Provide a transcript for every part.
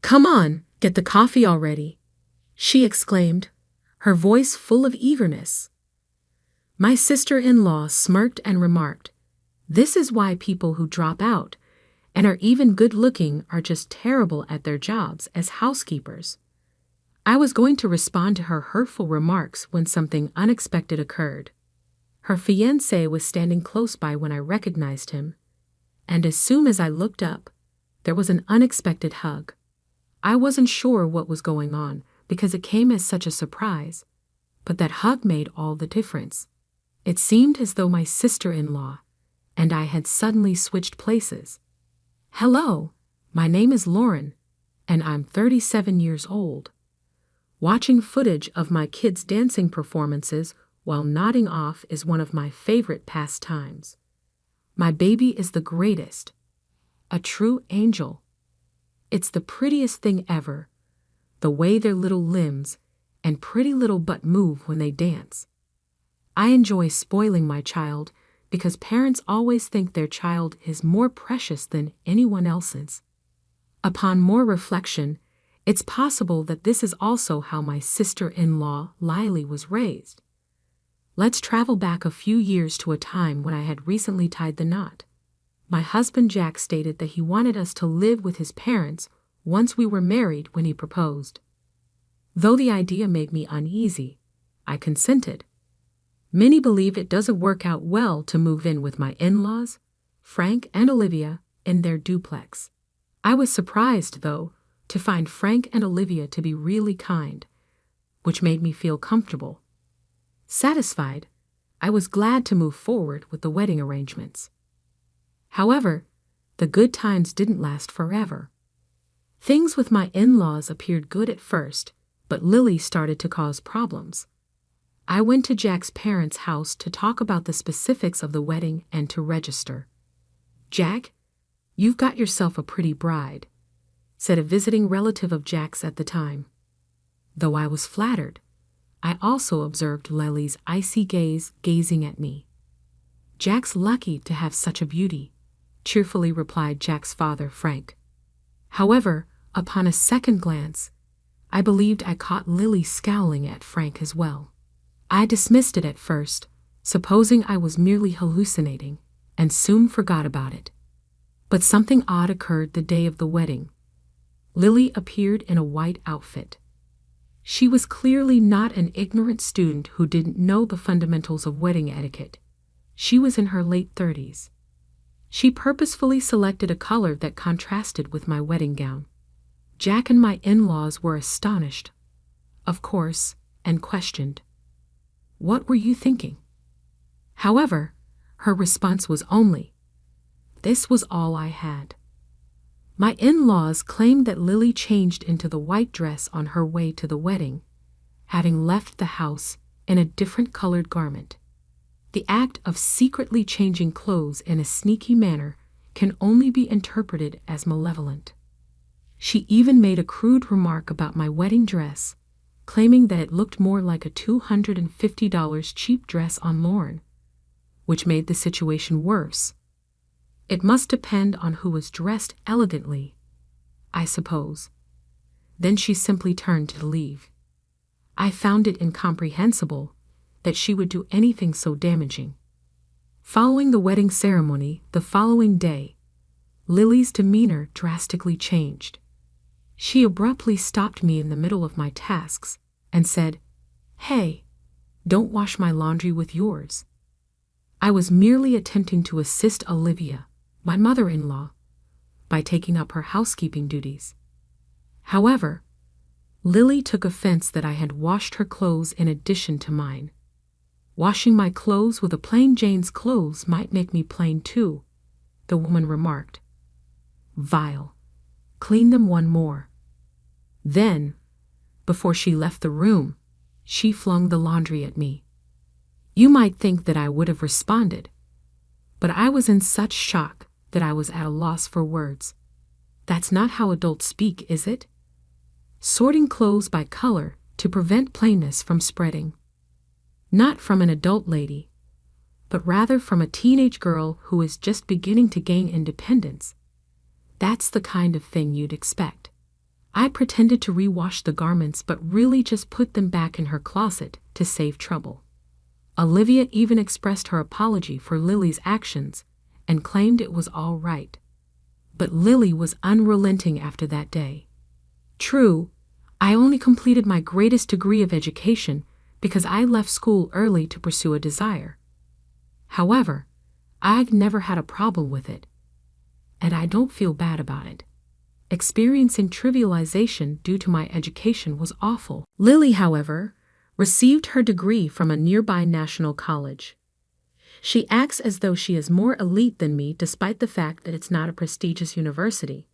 "Come on, get the coffee already," she exclaimed, her voice full of eagerness. My sister-in-law smirked and remarked, "This is why people who drop out and are even good-looking are just terrible at their jobs as housekeepers." I was going to respond to her hurtful remarks when something unexpected occurred. Her fiancé was standing close by when I recognized him, and as soon as I looked up, there was an unexpected hug. I wasn't sure what was going on because it came as such a surprise, but that hug made all the difference. It seemed as though my sister-in-law and I had suddenly switched places. "Hello, my name is Lauren, and I'm 37 years old." Watching footage of my kids' dancing performances while nodding off is one of my favorite pastimes. My baby is the greatest. A true angel. It's the prettiest thing ever, the way their little limbs and pretty little butt move when they dance. I enjoy spoiling my child because parents always think their child is more precious than anyone else's. Upon more reflection, it's possible that this is also how my sister-in-law, Lily, was raised. Let's travel back a few years to a time when I had recently tied the knot. My husband Jack stated that he wanted us to live with his parents once we were married when he proposed. Though the idea made me uneasy, I consented. Many believe it doesn't work out well to move in with my in-laws, Frank and Olivia, in their duplex. I was surprised, though, to find Frank and Olivia to be really kind, which made me feel comfortable. Satisfied, I was glad to move forward with the wedding arrangements. However, the good times didn't last forever. Things with my in-laws appeared good at first, but Lily started to cause problems. I went to Jack's parents' house to talk about the specifics of the wedding and to register. "Jack, you've got yourself a pretty bride," said a visiting relative of Jack's at the time. Though I was flattered, I also observed Lily's icy gaze gazing at me. "Jack's lucky to have such a beauty," cheerfully replied Jack's father, Frank. However, upon a second glance, I believed I caught Lily scowling at Frank as well. I dismissed it at first, supposing I was merely hallucinating, and soon forgot about it. But something odd occurred the day of the wedding. Lily appeared in a white outfit. She was clearly not an ignorant student who didn't know the fundamentals of wedding etiquette. She was in her late 30s. She purposefully selected a color that contrasted with my wedding gown. Jack and my in-laws were astonished, of course, and questioned, "What were you thinking?" However, her response was only, "This was all I had." My in-laws claimed that Lily changed into the white dress on her way to the wedding, having left the house in a different colored garment. The act of secretly changing clothes in a sneaky manner can only be interpreted as malevolent. She even made a crude remark about my wedding dress, claiming that it looked more like a $250 cheap dress on Lauren, which made the situation worse. It must depend on who was dressed elegantly, I suppose. Then she simply turned to leave. I found it incomprehensible that she would do anything so damaging. Following the wedding ceremony the following day, Lily's demeanor drastically changed. She abruptly stopped me in the middle of my tasks and said, "Hey, don't wash my laundry with yours." I was merely attempting to assist Olivia, my mother-in-law, by taking up her housekeeping duties. However, Lily took offense that I had washed her clothes in addition to mine. "Washing my clothes with a plain Jane's clothes might make me plain too," the woman remarked. "Vile. Clean them one more." Then, before she left the room, she flung the laundry at me. You might think that I would have responded, but I was in such shock that I was at a loss for words. That's not how adults speak, is it? Sorting clothes by color to prevent plainness from spreading. Not from an adult lady, but rather from a teenage girl who is just beginning to gain independence. That's the kind of thing you'd expect. I pretended to rewash the garments but really just put them back in her closet to save trouble. Olivia even expressed her apology for Lily's actions and claimed it was all right. But Lily was unrelenting after that day. True, I only completed my greatest degree of education because I left school early to pursue a desire. However, I've never had a problem with it, and I don't feel bad about it. Experiencing trivialization due to my education was awful. Lily, however, received her degree from a nearby national college. She acts as though she is more elite than me despite the fact that it's not a prestigious university.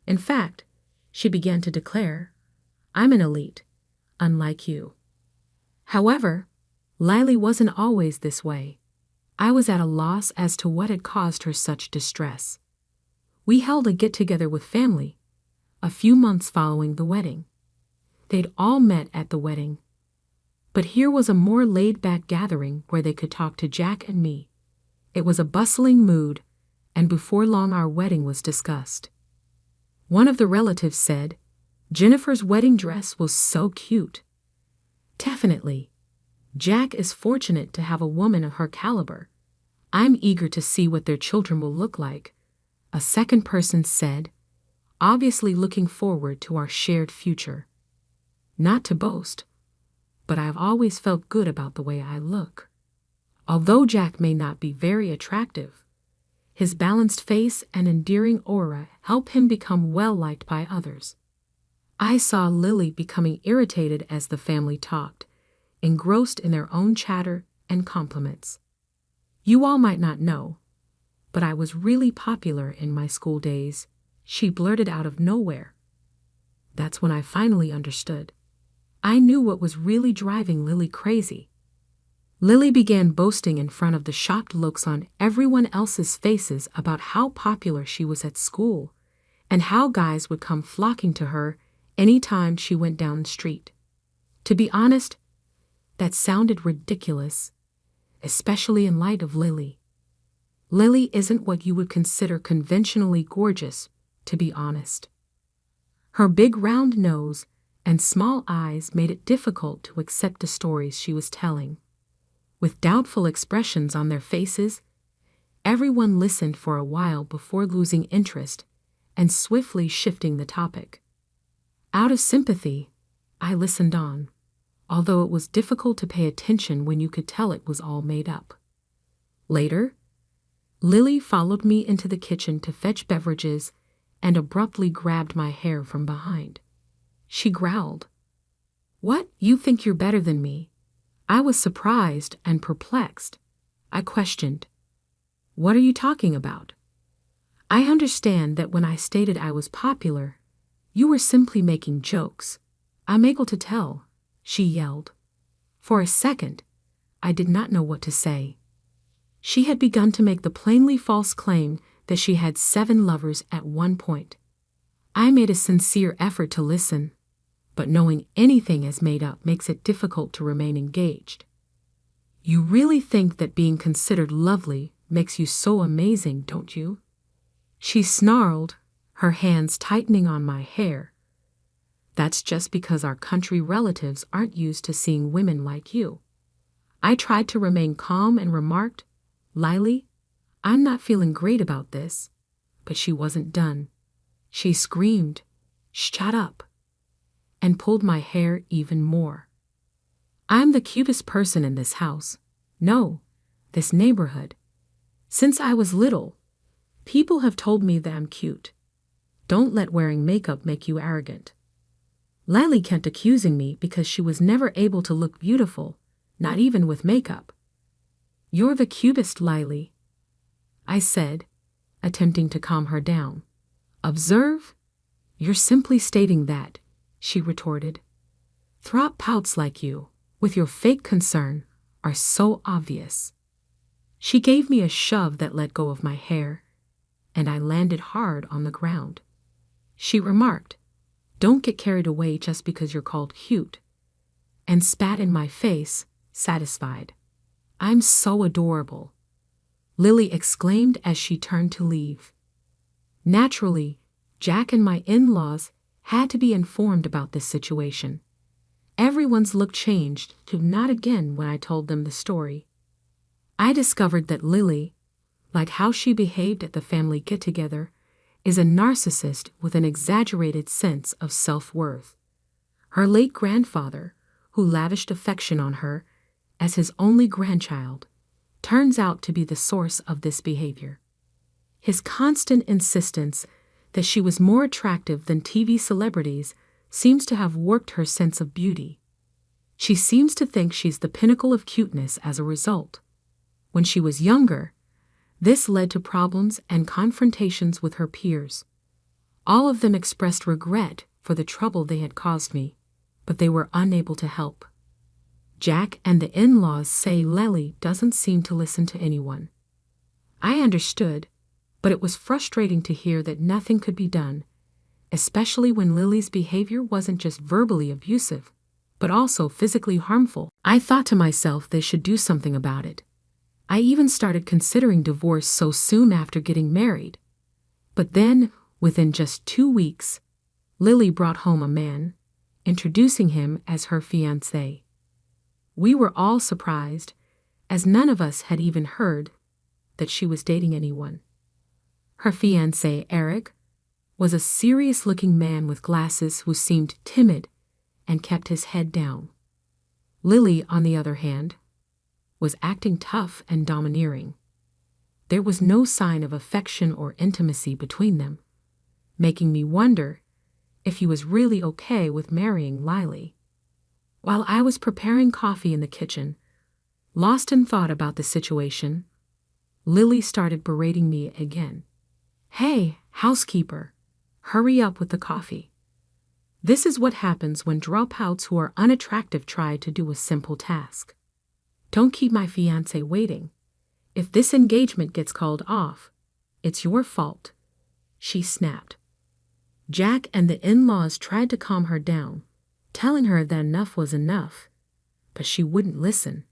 In fact, she began to declare, "I'm an elite, unlike you." However, Lily wasn't always this way. I was at a loss as to what had caused her such distress. We held a get-together with family a few months following the wedding. They'd all met at the wedding. But here was a more laid-back gathering where they could talk to Jack and me. It was a bustling mood, and before long our wedding was discussed. One of the relatives said, "Jennifer's wedding dress was so cute." Definitely. Jack is fortunate to have a woman of her caliber. I'm eager to see what their children will look like, a second person said, obviously looking forward to our shared future. Not to boast, but I've always felt good about the way I look. Although Jack may not be very attractive, his balanced face and endearing aura help him become well-liked by others. I saw Lily becoming irritated as the family talked, engrossed in their own chatter and compliments. "You all might not know, but I was really popular in my school days," she blurted out of nowhere. That's when I finally understood. I knew what was really driving Lily crazy. Lily began boasting in front of the shocked looks on everyone else's faces about how popular she was at school and how guys would come flocking to her any time she went down the street. To be honest, that sounded ridiculous, especially in light of Lily. Lily isn't what you would consider conventionally gorgeous, to be honest. Her big round nose and small eyes made it difficult to accept the stories she was telling. With doubtful expressions on their faces, everyone listened for a while before losing interest and swiftly shifting the topic. Out of sympathy, I listened on, although it was difficult to pay attention when you could tell it was all made up. Later, Lily followed me into the kitchen to fetch beverages and abruptly grabbed my hair from behind. She growled, "What? You think you're better than me?" I was surprised and perplexed. I questioned, "What are you talking about? I understand that when I stated I was popular, you were simply making jokes. I'm able to tell," she yelled. For a second, I did not know what to say. She had begun to make the plainly false claim that she had 7 lovers at one point. I made a sincere effort to listen, but knowing anything is made up makes it difficult to remain engaged. "You really think that being considered lovely makes you so amazing, don't you?" She snarled, her hands tightening on my hair. "That's just because our country relatives aren't used to seeing women like you." I tried to remain calm and remarked, "Lily, I'm not feeling great about this," but she wasn't done. She screamed, "Shut up," and pulled my hair even more. "I'm the cutest person in this house. No, this neighborhood. Since I was little, people have told me that I'm cute. Don't let wearing makeup make you arrogant." Lily kept accusing me because she was never able to look beautiful, not even with makeup. "You're the cutest, Lily," I said, attempting to calm her down. "Observe? You're simply stating that," she retorted. "Throp pouts like you, with your fake concern, are so obvious." She gave me a shove that let go of my hair, and I landed hard on the ground. She remarked, "Don't get carried away just because you're called cute," and spat in my face, satisfied. "I'm so adorable," Lily exclaimed as she turned to leave. Naturally, Jack and my in-laws had to be informed about this situation. Everyone's look changed to not again when I told them the story. I discovered that Lily, like how she behaved at the family get-together, is a narcissist with an exaggerated sense of self-worth. Her late grandfather, who lavished affection on her as his only grandchild, turns out to be the source of this behavior. His constant insistence that she was more attractive than TV celebrities seems to have warped her sense of beauty. She seems to think she's the pinnacle of cuteness as a result. When she was younger, this led to problems and confrontations with her peers. All of them expressed regret for the trouble they had caused me, but they were unable to help. Jack and the in-laws say Lily doesn't seem to listen to anyone. I understood, but it was frustrating to hear that nothing could be done, especially when Lily's behavior wasn't just verbally abusive, but also physically harmful. I thought to myself they should do something about it. I even started considering divorce so soon after getting married. But then, within just 2 weeks, Lily brought home a man, introducing him as her fiancé. We were all surprised, as none of us had even heard that she was dating anyone. Her fiancé, Eric, was a serious-looking man with glasses who seemed timid and kept his head down. Lily, on the other hand, was acting tough and domineering. There was no sign of affection or intimacy between them, making me wonder if he was really okay with marrying Lily. While I was preparing coffee in the kitchen, lost in thought about the situation, Lily started berating me again. "Hey, housekeeper, hurry up with the coffee." This is what happens when dropouts who are unattractive try to do a simple task. "Don't keep my fiancé waiting. If this engagement gets called off, it's your fault," she snapped. Jack and the in-laws tried to calm her down, telling her that enough was enough, but she wouldn't listen.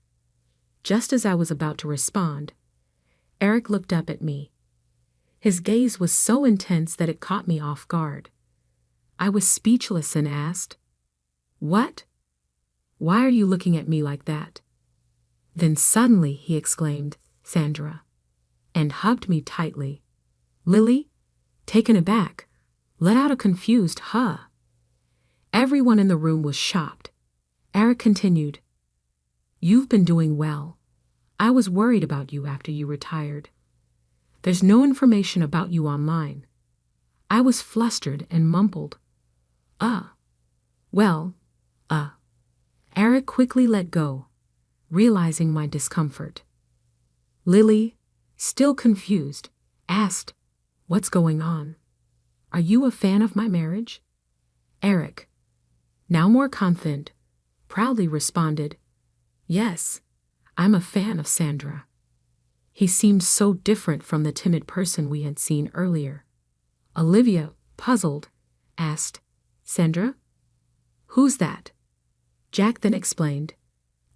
Just as I was about to respond, Eric looked up at me. His gaze was so intense that it caught me off guard. I was speechless and asked, "What? Why are you looking at me like that?" Then suddenly he exclaimed, "Sandra," and hugged me tightly. Lily, taken aback, let out a confused "huh." Everyone in the room was shocked. Eric continued, "You've been doing well. I was worried about you after you retired. There's no information about you online." I was flustered and mumbled, Well. Eric quickly let go, realizing my discomfort. Lily, still confused, asked, "What's going on? Are you a fan of my marriage?" Eric, now more confident, proudly responded, "Yes, I'm a fan of Sandra." He seemed so different from the timid person we had seen earlier. Olivia, puzzled, asked, "Sandra? Who's that?" Jack then explained,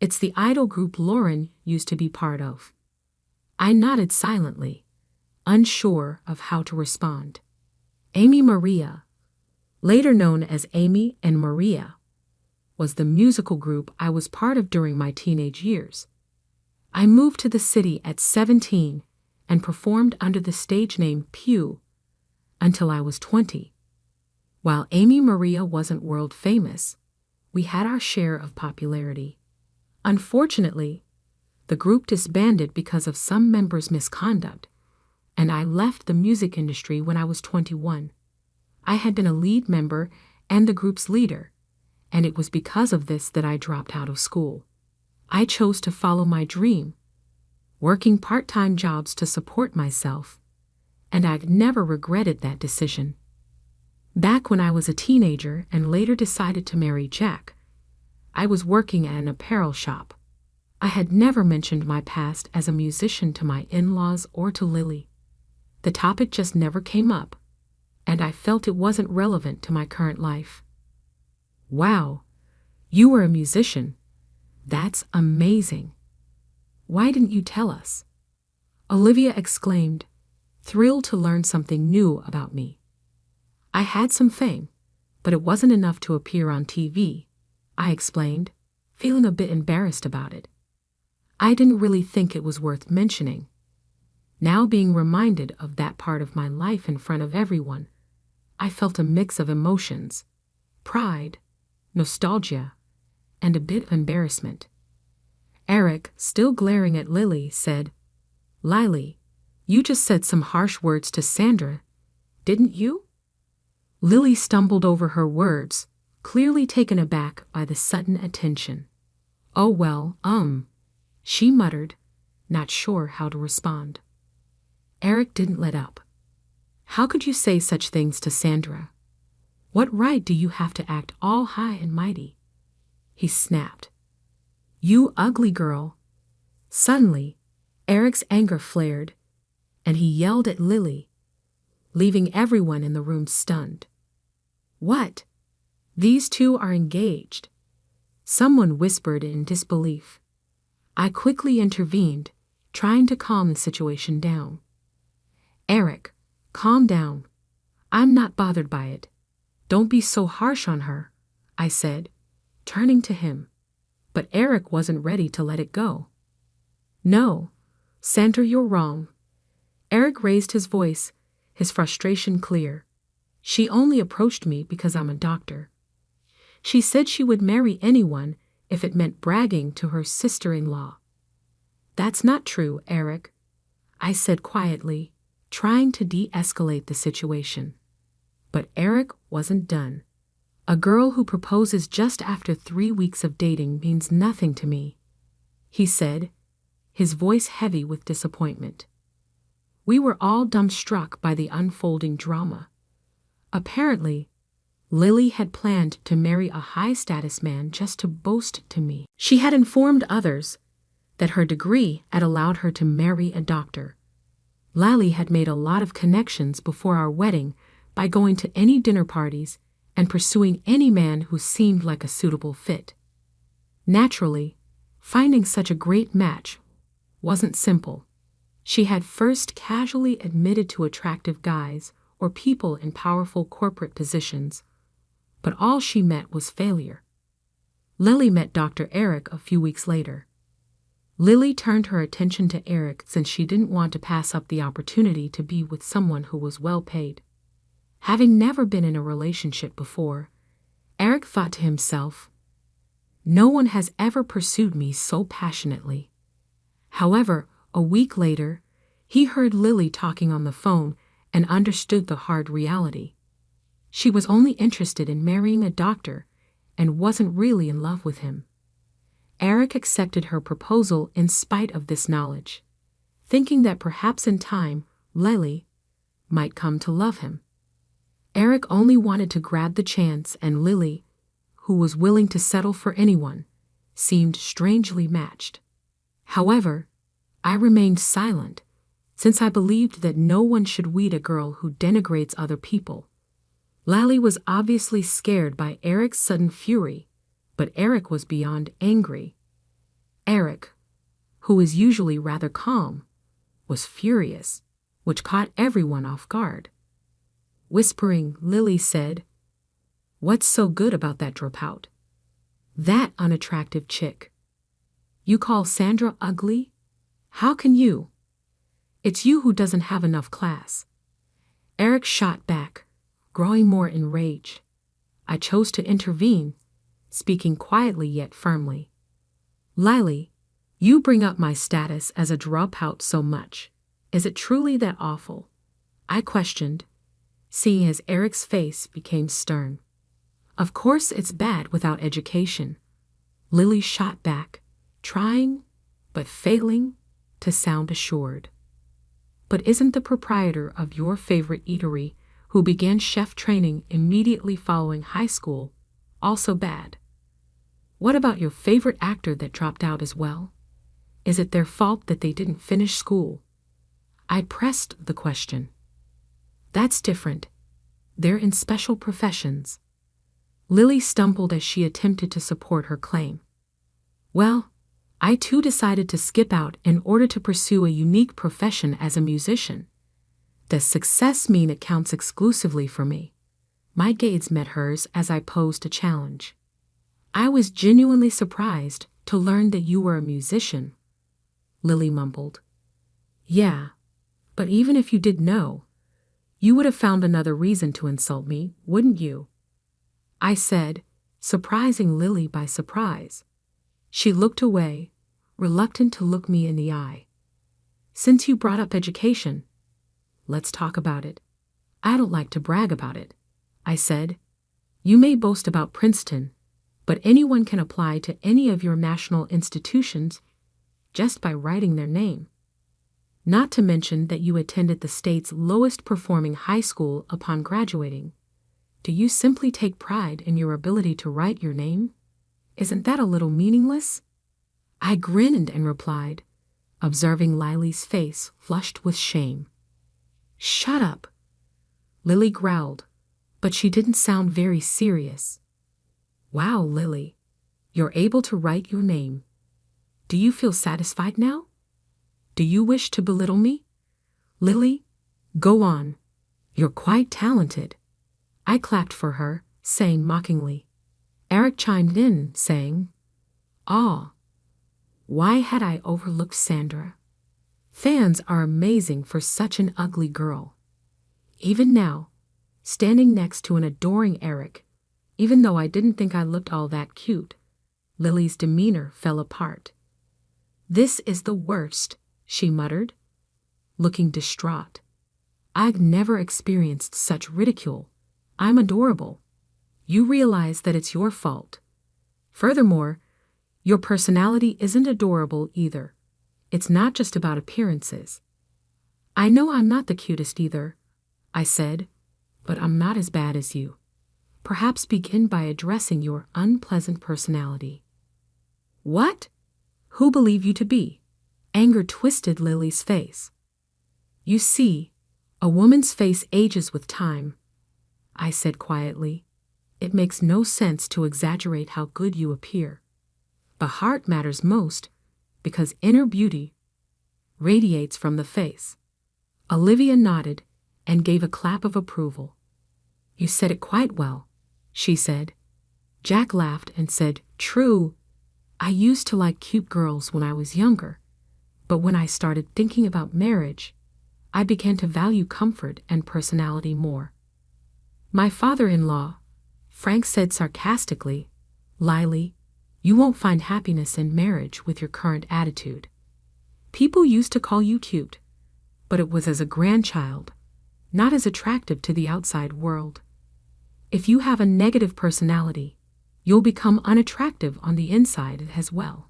"It's the idol group Lauren used to be part of." I nodded silently, unsure of how to respond. Amy Maria, later known as Amy and Maria, was the musical group I was part of during my teenage years. I moved to the city at 17 and performed under the stage name Pew until I was 20. While Amy Maria wasn't world famous, we had our share of popularity. Unfortunately, the group disbanded because of some members' misconduct, and I left the music industry when I was 21. I had been a lead member and the group's leader, and it was because of this that I dropped out of school. I chose to follow my dream, working part-time jobs to support myself, and I've never regretted that decision. Back when I was a teenager and later decided to marry Jack, I was working at an apparel shop. I had never mentioned my past as a musician to my in-laws or to Lily. The topic just never came up, and I felt it wasn't relevant to my current life. "Wow, you were a musician. That's amazing. Why didn't you tell us?" Olivia exclaimed, thrilled to learn something new about me. "I had some fame, but it wasn't enough to appear on TV, I explained, feeling a bit embarrassed about it. I didn't really think it was worth mentioning. Now being reminded of that part of my life in front of everyone, I felt a mix of emotions: pride, nostalgia, and a bit of embarrassment. Eric, still glaring at Lily, said, "Lily, you just said some harsh words to Sandra, didn't you?" Lily stumbled over her words, clearly taken aback by the sudden attention. "Oh well, she muttered, not sure how to respond. Eric didn't let up. "How could you say such things to Sandra? What right do you have to act all high and mighty?" he snapped. "You ugly girl." Suddenly, Eric's anger flared, and he yelled at Lily, leaving everyone in the room stunned. "What? These two are engaged?" someone whispered in disbelief. I quickly intervened, trying to calm the situation down. "Eric, calm down. I'm not bothered by it. Don't be so harsh on her," I said, turning to him. But Eric wasn't ready to let it go. "No, Sandra, you're wrong." Eric raised his voice, his frustration clear. "She only approached me because I'm a doctor. She said she would marry anyone if it meant bragging to her sister-in-law." "That's not true, Eric," I said quietly, trying to de-escalate the situation. But Eric wasn't done. "A girl who proposes just after 3 weeks of dating means nothing to me," he said, his voice heavy with disappointment. We were all dumbstruck by the unfolding drama. Apparently, Lily had planned to marry a high-status man just to boast to me. She had informed others that her degree had allowed her to marry a doctor. Lily had made a lot of connections before our wedding by going to any dinner parties and pursuing any man who seemed like a suitable fit. Naturally, finding such a great match wasn't simple. She had first casually admitted to attractive guys or people in powerful corporate positions, but all she met was failure. Lily met Dr. Eric a few weeks later. Lily turned her attention to Eric since she didn't want to pass up the opportunity to be with someone who was well paid. Having never been in a relationship before, Eric thought to himself, "No one has ever pursued me so passionately." However, a week later, he heard Lily talking on the phone and understood the hard reality. She was only interested in marrying a doctor and wasn't really in love with him. Eric accepted her proposal in spite of this knowledge, thinking that perhaps in time, Lily might come to love him. Eric only wanted to grab the chance, and Lily, who was willing to settle for anyone, seemed strangely matched. However, I remained silent, since I believed that no one should weed a girl who denigrates other people. Lily was obviously scared by Eric's sudden fury, but Eric was beyond angry. Eric, who is usually rather calm, was furious, which caught everyone off guard. Whispering, Lily said, "What's so good about that dropout? That unattractive chick. You call Sandra ugly? How can you? It's you who doesn't have enough class." Eric shot back, growing more enraged. I chose to intervene, speaking quietly yet firmly. "Lily, you bring up my status as a dropout so much. Is it truly that awful?" I questioned, seeing as Eric's face became stern. "Of course it's bad without education," Lily shot back, trying, but failing, to sound assured. "But isn't the proprietor of your favorite eatery, who began chef training immediately following high school, also bad? What about your favorite actor that dropped out as well? Is it their fault that they didn't finish school?" I pressed the question. "That's different. They're in special professions." Lily stumbled as she attempted to support her claim. "Well, I too decided to skip out in order to pursue a unique profession as a musician. Does success mean it counts exclusively for me? My gaze met hers as I posed a challenge. I was genuinely surprised to learn that you were a musician, Lily mumbled. Yeah, but even if you did know, you would have found another reason to insult me, wouldn't you? I said, surprising Lily by surprise. She looked away, reluctant to look me in the eye. Since you brought up education, let's talk about it. I don't like to brag about it, I said. You may boast about Princeton, but anyone can apply to any of your national institutions just by writing their name. Not to mention that you attended the state's lowest performing high school upon graduating. Do you simply take pride in your ability to write your name? Isn't that a little meaningless? I grinned and replied, observing Lily's face flushed with shame. Shut up, Lily growled, but she didn't sound very serious. Wow, Lily, you're able to write your name. Do you feel satisfied now? Do you wish to belittle me? Lily, go on. You're quite talented. I clapped for her, saying mockingly. Eric chimed in, saying, "Aw, why had I overlooked Sandra? Fans are amazing for such an ugly girl." Even now, standing next to an adoring Eric, even though I didn't think I looked all that cute, Lily's demeanor fell apart. "This is the worst," she muttered, looking distraught. "I've never experienced such ridicule. I'm adorable. You realize that it's your fault. Furthermore, your personality isn't adorable either. It's not just about appearances." "I know I'm not the cutest either," I said, "but I'm not as bad as you. Perhaps begin by addressing your unpleasant personality." "What? Who believe you to be?" Anger twisted Lily's face. "You see, a woman's face ages with time," I said quietly. "It makes no sense to exaggerate how good you appear. The heart matters most because inner beauty radiates from the face." Olivia nodded and gave a clap of approval. "You said it quite well," she said. Jack laughed and said, "True. I used to like cute girls when I was younger, but when I started thinking about marriage, I began to value comfort and personality more." "My father-in-law," Frank said sarcastically, "Lily, you won't find happiness in marriage with your current attitude. People used to call you cute, but it was as a grandchild, not as attractive to the outside world. If you have a negative personality, you'll become unattractive on the inside as well."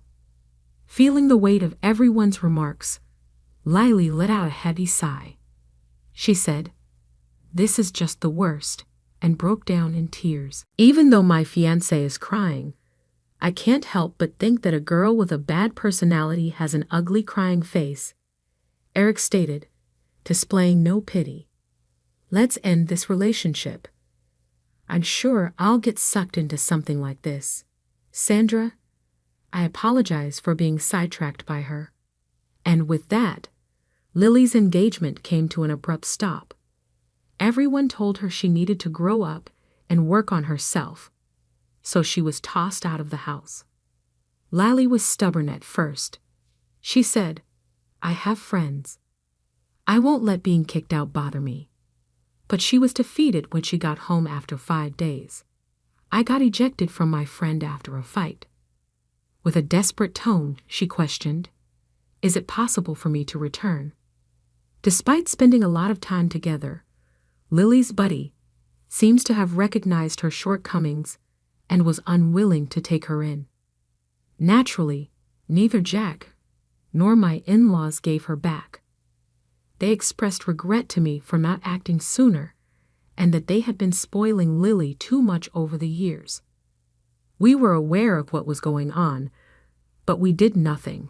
Feeling the weight of everyone's remarks, Lily let out a heavy sigh. She said, "This is just the worst," and broke down in tears. Even though my fiancé is crying, I can't help but think that a girl with a bad personality has an ugly crying face, Eric stated, displaying no pity. "Let's end this relationship. I'm sure I'll get sucked into something like this. Sandra, I apologize for being sidetracked by her." And with that, Lily's engagement came to an abrupt stop. Everyone told her she needed to grow up and work on herself, so she was tossed out of the house. Lily was stubborn at first. She said, "I have friends. I won't let being kicked out bother me." But she was defeated when she got home after 5 days. "I got ejected from my friend after a fight." With a desperate tone, she questioned, "Is it possible for me to return?" Despite spending a lot of time together, Lily's buddy seems to have recognized her shortcomings and was unwilling to take her in. Naturally, neither Jack nor my in-laws gave her back. They expressed regret to me for not acting sooner and that they had been spoiling Lily too much over the years. We were aware of what was going on, but we did nothing.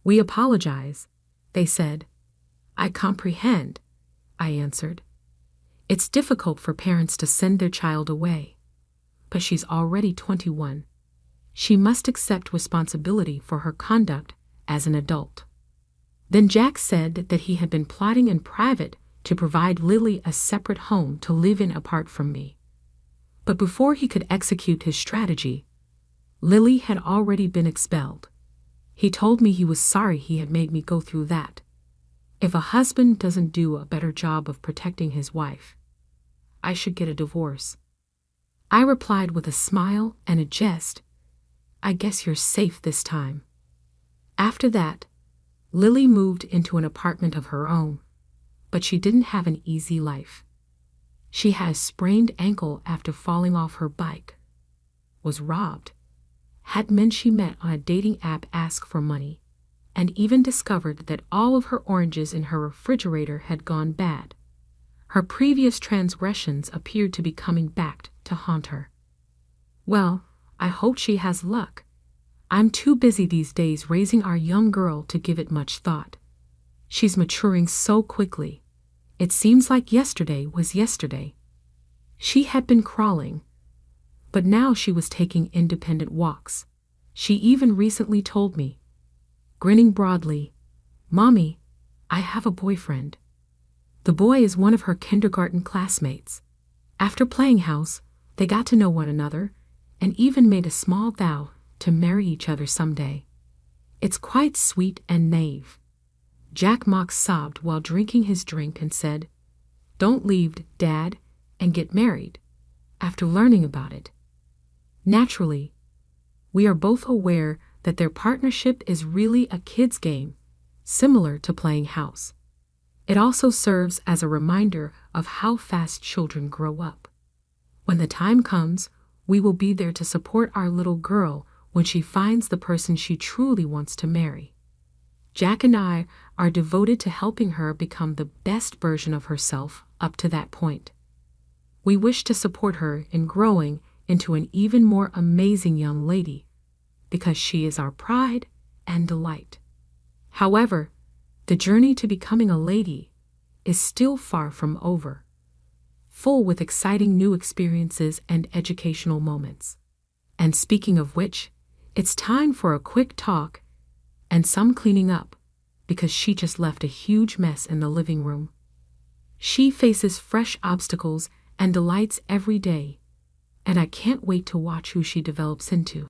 "We apologize," they said. "I comprehend," I answered. "It's difficult for parents to send their child away, but she's already 21. She must accept responsibility for her conduct as an adult." Then Jack said that he had been plotting in private to provide Lily a separate home to live in apart from me. But before he could execute his strategy, Lily had already been expelled. He told me he was sorry he had made me go through that. If a husband doesn't do a better job of protecting his wife, I should get a divorce. I replied with a smile and a jest, I guess you're safe this time. After that, Lily moved into an apartment of her own, but she didn't have an easy life. She had a sprained ankle after falling off her bike, was robbed, had men she met on a dating app ask for money, and even discovered that all of her oranges in her refrigerator had gone bad. Her previous transgressions appeared to be coming back to haunt her. Well, I hope she has luck. I'm too busy these days raising our young girl to give it much thought. She's maturing so quickly. It seems like yesterday was yesterday. She had been crawling, but now she was taking independent walks. She even recently told me, grinning broadly, Mommy, I have a boyfriend. The boy is one of her kindergarten classmates. After playing house, they got to know one another and even made a small vow to marry each other someday. It's quite sweet and naive. Jack Mock sobbed while drinking his drink and said, Don't leave, Dad, and get married. After learning about it, naturally, we are both aware that their partnership is really a kid's game, similar to playing house. It also serves as a reminder of how fast children grow up. When the time comes, we will be there to support our little girl when she finds the person she truly wants to marry. Jack and I are devoted to helping her become the best version of herself up to that point. We wish to support her in growing into an even more amazing young lady, because she is our pride and delight. However, the journey to becoming a lady is still far from over, full with exciting new experiences and educational moments. And speaking of which, it's time for a quick talk and some cleaning up, because she just left a huge mess in the living room. She faces fresh obstacles and delights every day, and I can't wait to watch who she develops into.